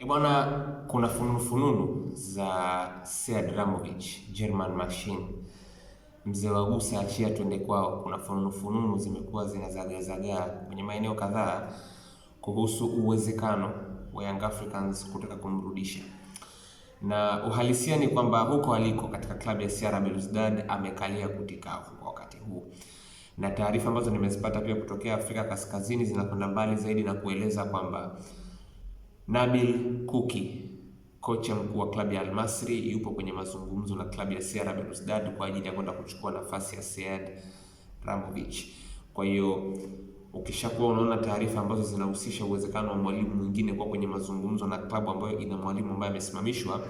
Bwana, kuna fununu za Sead Ramovic, German Machine. Mzee wa Gusa achia twende kwao. Kuna fununu zimekuwa zinazagazagaa kwenye maeneo kadhaa kuhusu uwezekano wa Young Africans kutaka kumrudisha. Na uhalisia ni kwamba huko aliko katika klabu ya CR Belouizdad amekalia kutikavu kwa wakati huu. Na taarifa ambazo nimezipata pia kutokea Afrika Kaskazini zinakwenda mbali zaidi na kueleza kwamba Nabil Kuki, kocha mkuu wa klabu ya Al Masry, yupo kwenye mazungumzo na klabu ya CR Belouizdad kwa ajili ya kwenda kuchukua nafasi ya Sead Ramovic. Kwa hiyo ukishakuwa unaona taarifa ambazo zinahusisha uwezekano wa mwalimu mwingine kwa kwenye mazungumzo na klabu ambayo ina mwalimu ambaye amesimamishwa,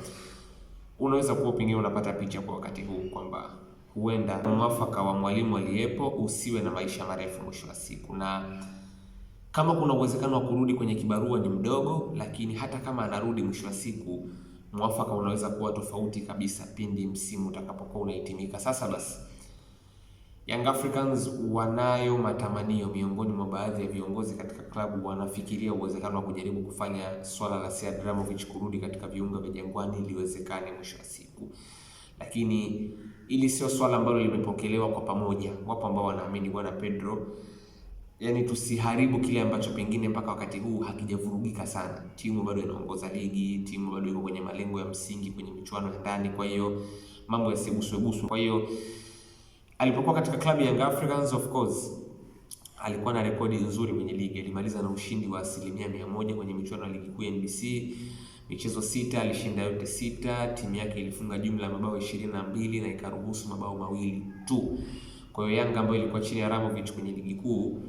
unaweza kuwa pengine unapata picha kwa wakati huu kwamba huenda mwafaka wa mwalimu aliyepo usiwe na maisha marefu mwisho wa siku. Na kama kuna uwezekano wa kurudi kwenye kibarua ni mdogo, lakini hata kama anarudi mwisho wa siku, mwafaka unaweza kuwa tofauti kabisa pindi msimu utakapokuwa unahitimika. Sasa basi, Young Africans wanayo matamanio miongoni mwa baadhi ya viongozi katika klabu, wanafikiria uwezekano wa kujaribu kufanya swala la Sead Ramovic kurudi katika viunga vya Jangwani liwezekane mwisho wa siku. Lakini ili sio swala ambalo limepokelewa kwa pamoja. Wapo ambao wanaamini bwana Pedro, yani tusiharibu kile ambacho pengine mpaka wakati huu hakijavurugika sana. Timu bado inaongoza ligi, timu bado iko kwenye malengo ya msingi kwenye michuano ya ndani, kwa hiyo mambo yasiguswe. Kwa hiyo alipokuwa katika klabu ya Young Africans, of course alikuwa na rekodi nzuri kwenye ligi. Alimaliza na ushindi wa 100% kwenye michuano ya ligi kuu ya NBC. Michezo 6 alishinda yote 6. Timu yake ilifunga jumla ya mabao 22 na ikaruhusu mabao 2 tu. Kwa hiyo Yanga ambayo ilikuwa chini ya Ramovic kwenye ligi kuu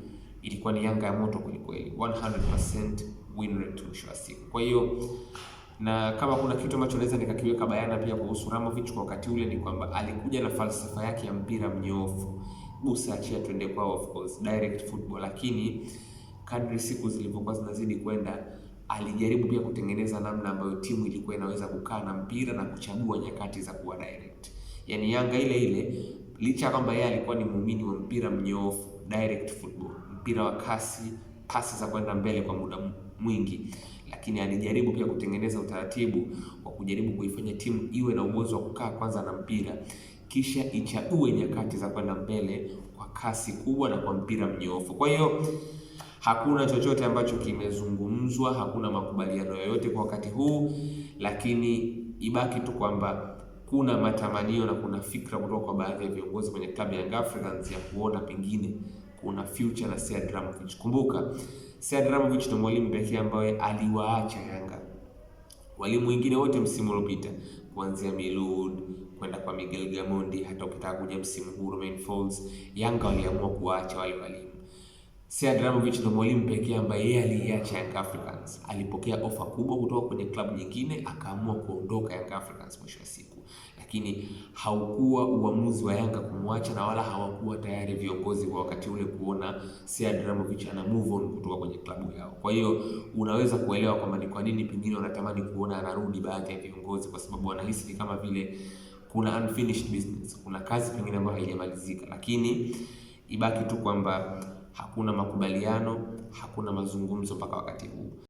ilikuwa ni Yanga ya moto kweli, 100% win rate mwisho wa siku. Kwa hiyo, na kama kuna kitu ambacho naweza nikakiweka bayana pia kuhusu Ramovic kwa wakati ule ni kwamba alikuja na falsafa yake ya mpira mnyoofu. Gusa achia twende kwao, of course, direct football. Lakini kadri siku zilivyokuwa zinazidi kwenda, alijaribu pia kutengeneza namna ambayo timu ilikuwa inaweza kukaa na mpira na kuchagua nyakati za kuwa direct. Yaani Yanga ile licha kwamba yeye alikuwa ni muumini wa mpira mnyoofu, direct football, mpira wa kasi, pasi za kwenda mbele kwa muda mwingi, lakini alijaribu pia kutengeneza utaratibu wa kujaribu kuifanya timu iwe na uwezo wa kukaa kwanza na mpira, kisha ichague nyakati za kwenda mbele kwa kasi kubwa na kwa mpira mnyoofu. Kwa hiyo hakuna chochote ambacho kimezungumzwa, hakuna makubaliano yoyote kwa wakati huu, lakini ibaki tu kwamba kuna matamanio na kuna fikra kutoka kwa baadhi ya viongozi kwenye klabu ya Young Africans ya kuona pengine kuna future na Sead Ramovic. Kumbuka, Sead Ramovic ni mwalimu pekee ambaye aliwaacha Yanga. Walimu wengine wote msimu uliopita, kuanzia Milud kwenda kwa Miguel Gamondi, hata ukitaka kuja msimu huu Romain Folz, Yanga waliamua kuwaacha wale walimu. Sead Ramovic ni mwalimu pekee ambaye yeye aliacha Young Africans. Alipokea ofa kubwa kutoka kwenye klabu nyingine, akaamua kuondoka Young Africans mwisho wa siku. Lakini haukuwa uamuzi wa Yanga kumwacha, na wala hawakuwa tayari viongozi kwa wakati ule kuona Sead Ramovic ana move on kutoka kwenye klabu yao. Kwa hiyo unaweza kuelewa kwamba ni kwa nini pengine wanatamani kuona anarudi baadhi ya viongozi, kwa sababu wanahisi ni kama vile kuna unfinished business, kuna kazi pengine ambayo haijamalizika. Lakini ibaki tu kwamba hakuna makubaliano, hakuna mazungumzo mpaka wakati huu.